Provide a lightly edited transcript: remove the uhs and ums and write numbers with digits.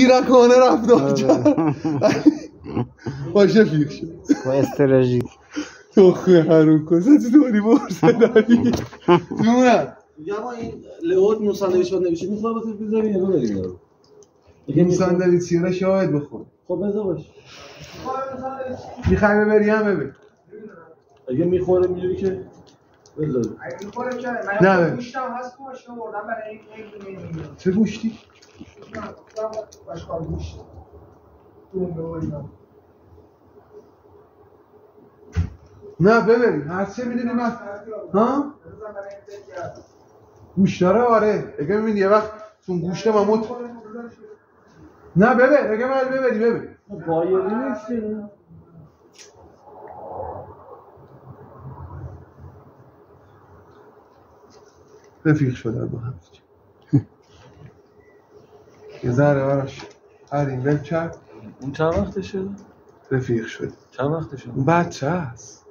زیرکانه رفتار کرد. باشه فیخ شد با استراتژی تخمه حروم کن داری برسه داری میمونم یا این لئوت نو ساندویچ باید نمیشه میخواه بسید بذاری یا بریم یارو این ساندویچ را شاید بخور خب بذار باش میخوای ببری هم ببر اگه میخوره میجوری که بذار اگه میخوره چه نه من گوشتم هست تو ماشین بردم برای این میلیون چه گوشتی؟ باشقال گوشت نه ببری هر چه میدونی من ها؟ گوشت داره آره اگه میبینی یه وقت چون گوشت مموت نه ببر اگه من ببری ببر بایدی نیستی رفیق شدن با هم یه ذره براش هرین ول کرد اون چند وقتشه؟ رفیق شد چند وقتشه؟ اون بچه هست